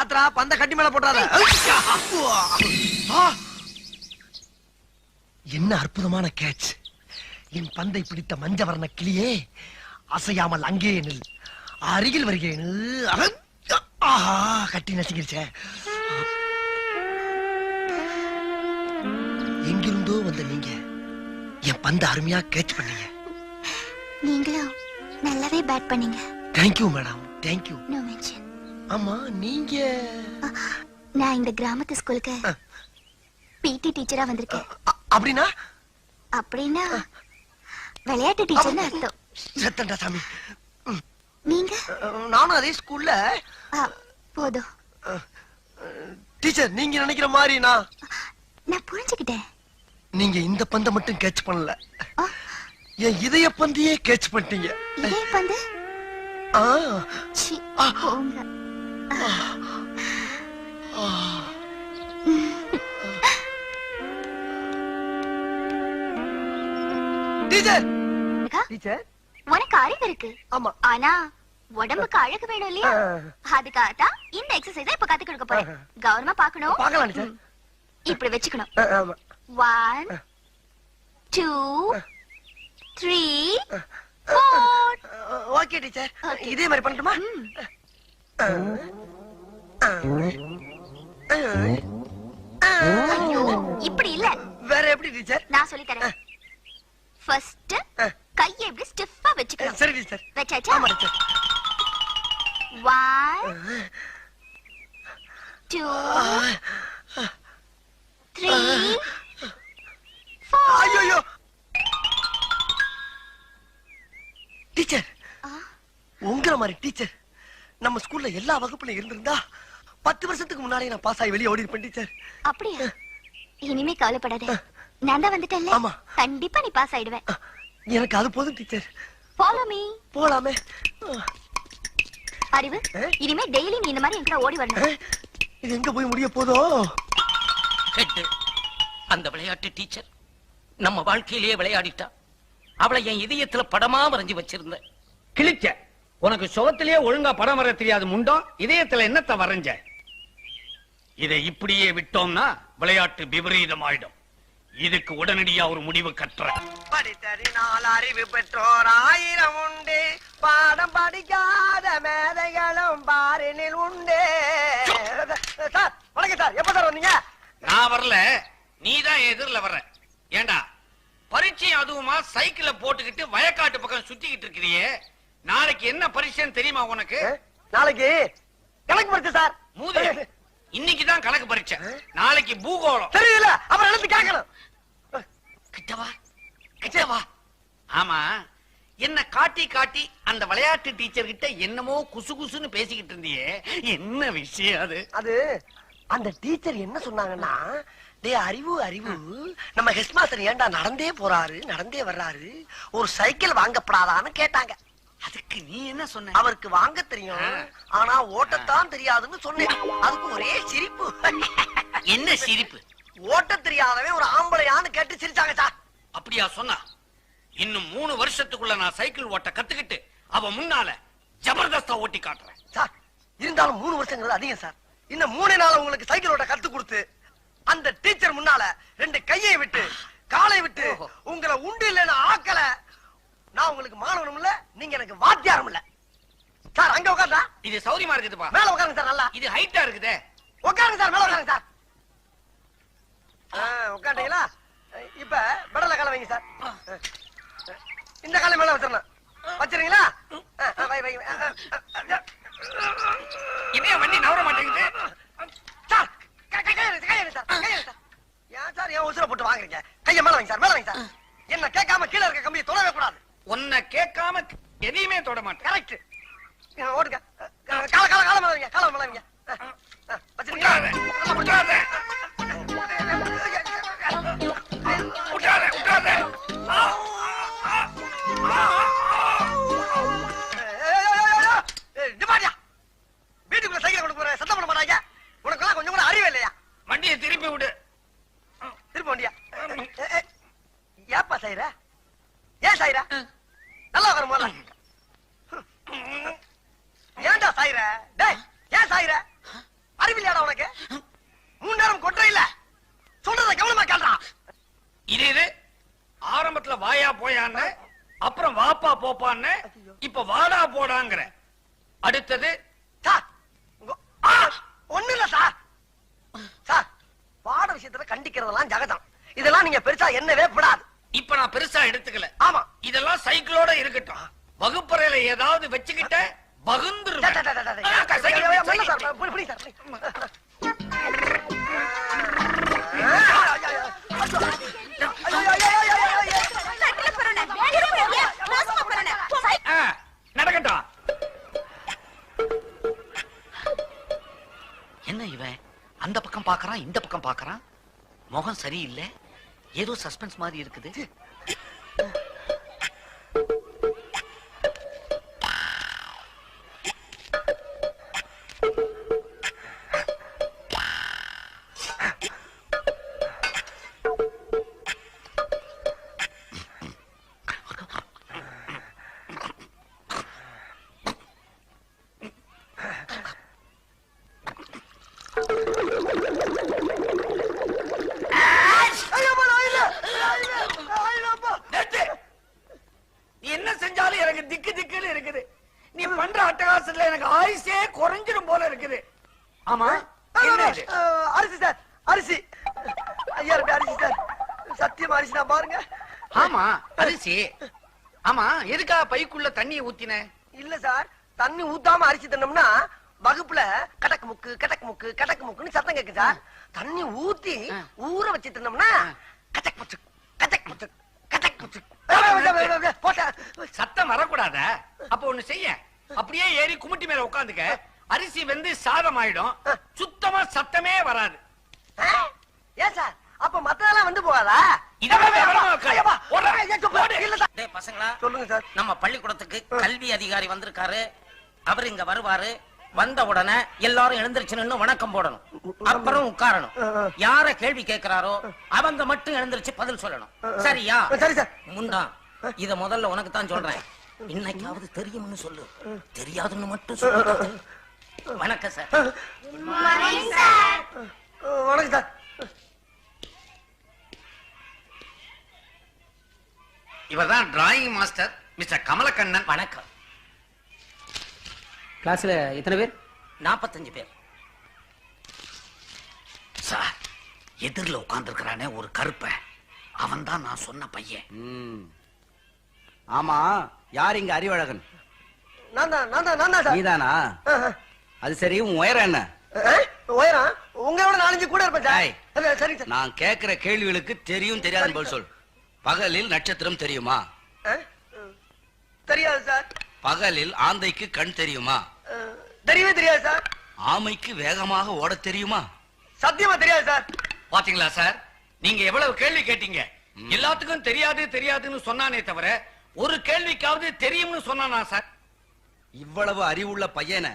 பாத்ரா பந்த கட்டி மேல போட்டாத. என்ன அற்புதமான கேட்ச்! என் பந்தை பிடித்த மஞ்சவர்ண கிளியே, அசையாமல் அங்கே நில், அருகில் வருகிறேன். ஆஹா, கட்டி நசுங்கிருச்சே. எங்கிருந்தோ வந்த நீங்க என் பந்த அருமையா கேட்ச் பண்ணீங்க. நீங்களும் நல்லாவே பேட் பண்ணீங்க. Thank you madam, thank you. No mention. ஆமா, நீங்க? நான் இந்த கிராமத்து ஸ்கூலுக்கு பிடி டீச்சரா வந்திருக்கேன். அப்படின்னா? அப்படின்னா விளையாட்டு டீச்சர்னு அர்த்தம். சத்தண்டா சாமி. நீங்க? நானும் அதே ஸ்கூல்ல. போதும் டீச்சர், நீங்க நினைக்கிற மாதிரி நான் புரிஞ்சுக்கிட்டேன். நீங்க இந்த பந்தை மட்டும் கேட்ச் பண்ணல, என் இதய பந்தையே கேட்ச் பண்ணிட்டீங்க. இதய பந்து? போங்க. டீச்சர், டீச்சர், உனக்கு அறிவு இருக்கு. ஆமா, ஆனா உடம்புக்கு அழகு வேணும் இல்லையா? அதுக்காகத்தான் இந்த எக்ஸசைஸ் இப்ப கத்து கொடுக்க போறேன். கவனமா பாக்கணும். பார்க்கலாம் டீச்சர். இப்படி வச்சுக்கணும். 1 2 3 4. ஓகே டீச்சர், இதே மாதிரி பண்ணட்டுமா? ஐயோ, இப்படி இல்ல. வேற எப்படி டீச்சர்? நான் சொல்லி தரேன். ஃபர்ஸ்ட் கையை இப்படி ஸ்டிஃபா வச்சுக்கணும். சரி டீச்சர். வெச்சாச்சா? ஆமா டீச்சர். 1 2 3 4. ஐயோ டீச்சர், உங்கள மாதிரி டீச்சர் நம்ம ஸ்கூல்ல எல்லா வகுப்புல இருந்திருந்தா 10 வருஷத்துக்கு முன்னாடி நான் பாஸ் ஆகி வெளியே ஓடி இருப்பேன் டீச்சர். அப்படியா? இனிமே கவலைப்படாத, நான் தான் வந்துட்டேன்ல. ஆமா, கண்டிப்பா நீ பாஸ் ஆயிடுவேன். எனக்கு அது போதும் டீச்சர். Follow me. போலாமே. அறிவு, இனிமே டெய்லி நீ இந்த மாதிரி என்கிட்ட ஓடி வரணும். இது எங்க போய் முடிய போதோ? அந்த விளையாட்டு டீச்சர் நம்ம வாழ்க்கையிலேயே விளையாடிட்டா. அவளை என் இதயத்துல படமா வரைஞ்சு வச்சிருந்த. கிழிச்ச உனக்கு சுகத்திலேயே ஒழுங்கா படம் வர தெரியாது முண்டம், இதயத்துல என்னத்த வரைஞ்ச? இதை இப்படியே விட்டோம்னா விளையாட்டு விபரீதம் ஆயிடும். இதுக்கு உடனடியா ஒரு முடிவு கட்டுற. படித்தறினால் அறிவு பெற்றோர் 1000 உண்டு, பாடம் படிக்காத மேதைகளும் பாரினில் உண்டு. சார் வணக்கம் சார், எப்ப சார் வந்தீங்க? நான் வரல, நீதான் எதிரில வர்ற. ஏண்டா பரீட்சை அதுவுமா சைக்கிள போட்டுக்கிட்டு வயக்காட்டு பக்கம் சுத்திக்கிட்டு இருக்கிறியே, நாளைக்கு என்ன பரீட்சைன்னு தெரியுமா உனக்கு? நாளைக்கு கணக்கு பரீட்சை சார். மூதே, இன்னைக்குதான் கணக்கு பரீட்சை, நாளைக்கு பூகோளம். தெரியல, அப்புறம் எழுந்து கேட்கணும். கிட்டவா கிட்டவா. ஆமா, என்ன காட்டி காட்டி அந்த விளையாட்டு டீச்சர் கிட்ட என்னமோ குசு குசுன்னு பேசிக்கிட்டு இருந்தியே, என்ன விஷயம் அது? அது அந்த டீச்சர் என்ன சொன்னாங்கன்னா, டே அறிவு அறிவு, நம்ம ஹெட் மாஸ்டர் ஏன்டா நடந்தே போறாரு நடந்தே வர்றாரு, ஒரு சைக்கிள் வாங்கப்படாதான்னு கேட்டாங்க. அதுக்கு நீ என்ன சொன்ன? அவருக்கு வாங்க தெரியும், ஆனா ஓட்டத்தான் தெரியாதுன்னு சொன்னேன். அதுக்கு ஒரே சிரிப்பு. என்ன சிரிப்பு? ஓட்ட தெரியாதவன் ஒரு ஆம்பளையான்னு கேட்டு சிரிச்சாங்க சார். அப்படியா சொன்னா? இன்னும் 3 வருஷத்துக்குள்ள நான் சைக்கிள் ஓட்ட கத்துக்கிட்டு அவ முன்னால ஜபர்தஸ்தா ஓட்டி காட்டுறேன் சார். இருந்தாலும் 3 வருஷங்கள் அதிகம் சார். இன்னும் 3 நாள் உங்களுக்கு சைக்கிள் ஓட்ட கத்து கொடுத்து அந்த டீச்சர் முன்னால 2 கையை விட்டு காலை விட்டு உங்களை உண்டு இல்லைன்னு ஆக்கல, நான் உங்களுக்கு மாணவனும் இல்ல, நீங்க எனக்கு வாத்தியாரும் இல்ல சார். அங்க உட்கார்ந்தா இது சௌரியமா இருக்குதுப்பா. மேல உட்காருங்க சார். நல்லா இது ஹைட்டா இருக்குதே. உட்காருங்க சார், மேல உட்காருங்க சார். உட்காண்டீங்களா? இப்ப பெடல காலை வைங்க சார். இந்த காலை மேல வச்சிடணும். வச்சிருங்களா? இதே வண்டி நவர மாட்டேங்குது சார். ஏன் சார் என் உசுர போட்டு வாங்குறீங்க? கைய மேல வைங்க சார், மேல வைங்க சார். என்ன கேட்காம கீழே இருக்க கம்பியை தொடவே கூடாது. உன்னை கேட்காம எதையுமே தொட மாட்டேன். கரெக்ட். ஓடுங்க. கால கால கால மேல வைங்க, கால மேல வைங்க. வச்சிருக்கீங்களா? விட்டுறாத விட்டுறாத விட்டுறாத. வீட்டுக்குள்ள சைக்கிள் கொண்டு போற சத்தம் பண்ண மாட்டாங்க. உனக்கு கொஞ்சம் கூட அறிவே இல்லையா? வண்டியை திருப்பி விடு. திருப்பி வண்டியா? ஏப்பா சாயிர? ஏன் சாயிர? நல்லா வர போல. ஏன்டா சாயிர? டேய், ஏன் சாயிர? தான் வாப்பா போப்பான்னு இப்ப வாடா போடாங்கிற. அடுத்தது சார் ஒண்ணு இல்ல சார். சார் பாட விஷயத்துல கண்டிக்கிறதெல்லாம் ஜகதம். இதெல்லாம் நீங்க பெருசா என்னவே விடாது. இப்ப நான் பெருசா எடுத்துக்கல. ஆமா இதெல்லாம் சைக்கிளோட இருக்கட்டும். வகுப்பறையில ஏதாவது வச்சுக்கிட்ட பகுந்துருவேன். நடக்கட்டும். என்ன இவன் அந்த பக்கம் பாக்குறான், இந்த பக்கம் பாக்குறான். முகம் சரியில்லை, ஏதோ சஸ்பென்ஸ் மாதிரி இருக்குது. என்ன செஞ்சாலும் எனக்கு திக்கு திக்குன்னு இருக்குது. நீ பண்ற அட்டகாசத்துல எனக்கு ஆயுசே குறைஞ்சிரும் போல இருக்குது. ஆமா என்ன இது? அரிசி சார், அரிசி. ஐயா அரிசி சார், சத்தியமா அரிசி தான் பாருங்க. ஆமா அரிசி. ஆமா எதுக்கா பைக்குள்ள தண்ணியை ஊத்தின? இல்ல சார், தண்ணி ஊத்தாம அரிசி தின்னோம்னா வகுப்புல கடக்கு முக்கு கடக்கு முக்கு கடக்கு முக்குன்னு சத்தம் கேக்கு சார். தண்ணி ஊத்தி ஊற வச்சு தின்னோம்னா கச்சக் முச்சு கச்சக் முச்சு கச்சக் முச்சு. சத்தம் வரக்கூடாத. அப்ப ஒண்ணு செய்ய, அப்படியே ஏறி குமிட்டி மேல உட்காந்துக்க. அரிசி வெந்து சாதம் ஆயிடும், சுத்தமா சத்தமே வராது. ஏன் சார், அப்ப மத்ததெல்லாம் வந்து போகாதா? பசங்களா சொல்லுங்க சார். நம்ம பள்ளிக்கூடத்துக்கு கல்வி அதிகாரி வந்திருக்காரு. அவர் இங்க வருவாரு. வந்த உடனே எல்லாரும் எழுந்திருச்சு நின்னு வணக்கம் போடணும். அப்புறம் உட்காரணும். யார கேள்வி கேட்கிறாரோ அவங்க மட்டும் எழுந்திருச்சு பதில் சொல்லணும். சரியா? சரி சார். முண்டா, இத முதல்ல உனக்கு தான் சொல்றேன். இன்னைக்காவது தெரியும்னு சொல்லு, தெரியாதுன்னு மட்டும் சொல்லு. வணக்கம் சார். வணக்கம் சார். இவர்தான் டிராயிங் மாஸ்டர் மிஸ்டர் கமலக்கண்ணன். வணக்கம். கிளாஸ்ல எத்தனை பேர்? 45 பேர். சார், எதிரில் உட்கார்ந்துருக்கிறானே ஒரு கருப்ப, அவன் தான் நான் சொன்ன பையன். ஆமா, யார் இங்க அறிவழகன்? நான் தான் சார். நீதானா? அது சரி, உன் உயரம் என்ன? உயரம் உங்களோட 4 கூட இருப்பேன் சார். சரி சார். நான் கேக்குற கேள்விகளுக்கு தெரியும் தெரியாதுன்னு பதில் சொல். பகலில் நட்சத்திரம் தெரியுமா? தெரியாது சார். பகலில் ஆந்தைக்கு கண் தெரியுமா? தெரியவே தெரியாது சார். ஆமைக்கு வேகமாக ஓட தெரியுமா? சத்தியமா தெரியாது சார். பாத்தீங்களா சார், நீங்க எவ்வளவு கேள்வி கேட்டீங்க. எல்லாத்துக்கும் தெரியாது தெரியாதுன்னு சொன்னானே தவிர ஒரு கேள்விக்காவது தெரியும்னு சொன்னானா சார்? இவ்வளவு அறிவுள்ள பையனை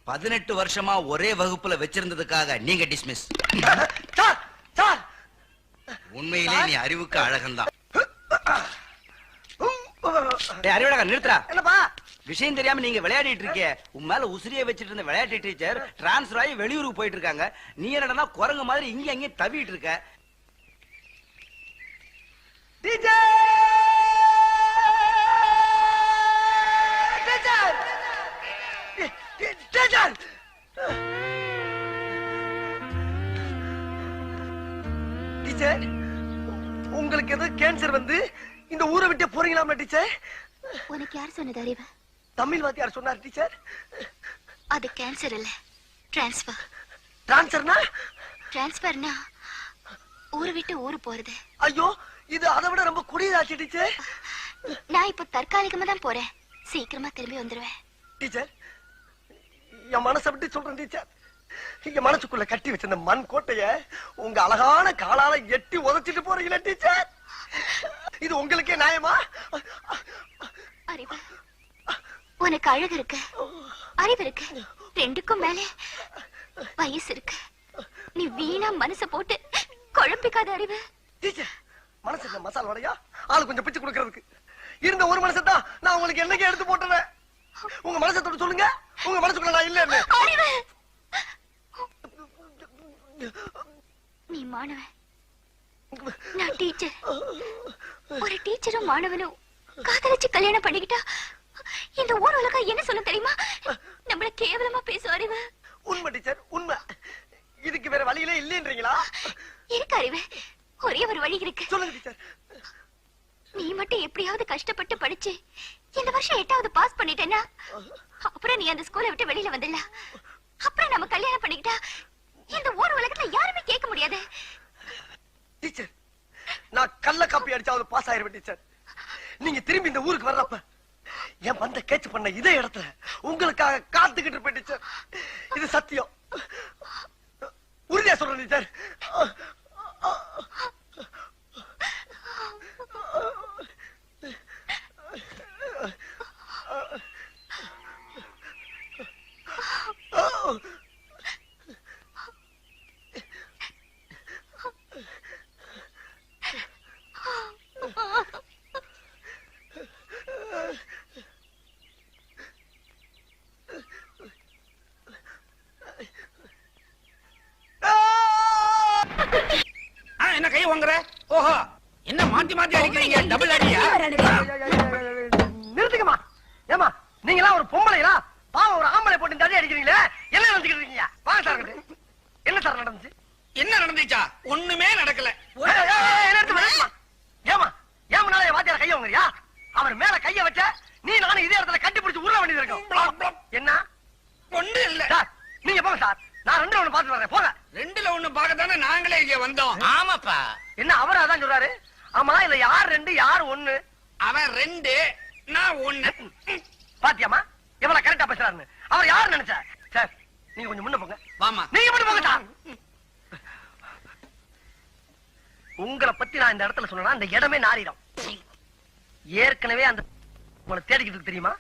18 வருஷமா ஒரே வகுப்புல வச்சிருந்ததுக்காக நீங்க டிஸ்மிஸ். சார் சார், உண்மையிலே நீ அறிவுக்கு அழகன்தான். அறிவழகன் நிறுத்துறா. என்னப்பா விஷயம் தெரியாம நீங்க விளையாடிட்டு இருக்கே. உன் மேல உசிரியை வச்சிட்டு இருந்த விளையாட்டு டீச்சர் டிரான்ஸ்பர் ஆகி வெளியூருக்கு போயிட்டு இருக்காங்க. நீ என்னடா குரங்கு மாதிரி இங்க அங்கே தவிட்டு இருக்க. டீச்சர் டீச்சர் டீச்சர் டீச்சர், உங்களுக்கு ஏதோ கேன்சர் வந்து இந்த ஊரை விட்டு போறீங்களா டீச்சர்? உனக்கு யார் சொன்னது அறிவு? தமிழ் வாத்தியார் சொன்னார் டீச்சர். அது கேன்சர் இல்ல, டிரான்ஸ்பர். டிரான்ஸ்பர்னா? டிரான்ஸ்பர்னா ஊரு விட்டு ஊரு போறது. ஐயோ, இது அதை விட ரொம்ப குடியதாச்சு டீச்சர். நான் இப்ப தற்காலிகமா தான் போறேன், சீக்கிரமா திரும்பி வந்துருவேன். டீச்சர், என் மனசை விட்டு சொல்றேன் டீச்சர். என் மனசுக்குள்ள கட்டி வச்சிருந்த மண் கோட்டைய உங்க அழகான காலால எட்டி உதைச்சிட்டு போறீங்களா டீச்சர்? இது உங்களுக்கே நியாயமா? அறிவு, உனக்கு அழகு இருக்கு, அறிவு இருக்கு, ரெண்டுக்கும் மேல வயசு இருக்கு. நீ வீணா மனச போட்டு குழப்பிக்காத அறிவு. டீச்சர், மனசுக்கு மசாலா வடையா ஆளு கொஞ்சம் பிச்சு கொடுக்கறதுக்கு இருந்த ஒரு மனசை தான் நான் உங்களுக்கு என்னைக்கு எடுத்து போட்டுறேன். உங்க மனசை தொட்டு சொல்லுங்க, உங்க மனசுக்குள்ள நான் இல்ல. அறிவு, நீ மாணவன், நான் டீச்சர். ஒரு டீச்சரும் மாணவனும் காதலிச்சு கல்யாணம் பண்ணிக்கிட்டா இந்த ஊர் உலகம் என்ன சொல்ல தெரியுமா? நம்மள கேவலமா பேசும் அறிவு. உண்மை டீச்சர், உண்மை. இதுக்கு வேற வழியிலே இல்லைன்றீங்களா? இருக்கு அறிவு, ஒரே ஒரு வழி இருக்கு. சொல்லுங்க டீச்சர். நீ மட்டும் எப்படியாவது கஷ்டப்பட்டு படிச்சு இந்த வருஷம் 8வது பாஸ் பண்ணிட்டேன்னா அப்புறம் நீ அந்த ஸ்கூலை விட்டு வெளியில வந்துடல. அப்புறம் நம்ம கல்யாணம் பண்ணிக்கிட்டா இந்த ஊர் உலகத்துல யாருமே கேட்க முடியாது. டீச்சர், நான் கள்ள காப்பி அடிச்சாவது பாஸ் ஆயிருவேன் டீச்சர். நீங்க திரும்பி இந்த ஊருக்கு வர்றப்ப என் பந்த கேட்ச் பண்ண இதே இடத்துல உங்களுக்காக காத்துக்கிட்டு இருப்பேன் டீச்சர். இது சத்தியம். உறுதியா சொல்றேன் டீச்சர். என்ன கை வாங்குற? ஓஹோ, என்ன மாத்தி மாத்தி அடிக்கிறீங்க? டபுள் அடியா? நிறுத்துக்கமா. ஏமா நீங்களா ஒரு பொம்பளையா? பாவம் ஒரு ஆம்பளை போட்டு இந்த அடி அடிக்கிறீங்களே, என்ன நினைச்சுக்கிட்டு இருக்கீங்க? வாங்க சார். என்ன சார் நடந்துச்சு? என்ன நடந்துச்சா? ஒண்ணுமே நடக்கல. ஏமா ஏன் முன்னால வாத்தியார கைய வாங்குறியா? அவர் மேல கைய வச்ச நீ நானும் இதே இடத்துல கட்டி பிடிச்சு உருள வேண்டியது இருக்கும். என்ன ஒண்ணு இல்ல சார், நீங்க போங்க சார். நான் 2ல 1 பாத்து வரேன். போங்க. 2ல 1 பார்க்கத்தானே நாங்களே இங்க வந்தோம். ஆமாப்பா. என்ன அவர் அதான் சொல்றாரு? ஆமா, இல்ல யார் 2 யார் 1? அவன் 2, நான் 1. பாத்தியாமா எவ்வளவு கரெக்டா பேசுறாருன்னு? அவர் யாரு நினைச்ச? சார் நீங்க கொஞ்சம் முன்ன போங்க. வாமா. நீங்க மட்டும் போங்க சார். உங்களை பத்தி நான் இந்த இடத்துல சொன்னா இந்த இடமே நாரிடும். ஏற்கனவே அந்த உங்களை தேடிக்கிட்டு இருக்கு தெரியுமா?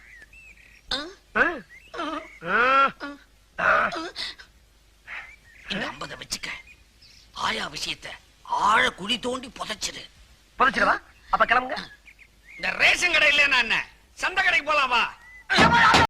இந்த 50 வச்சுக்க. ஆயா விஷயத்தை ஆழ குழி தோண்டி புதைச்சிரு. புதைச்சிருவா? அப்ப கிளம்புங்க. இந்த ரேஷன் கடை இல்லன்னா என்ன, சந்தை கடைக்கு போலாம் வா.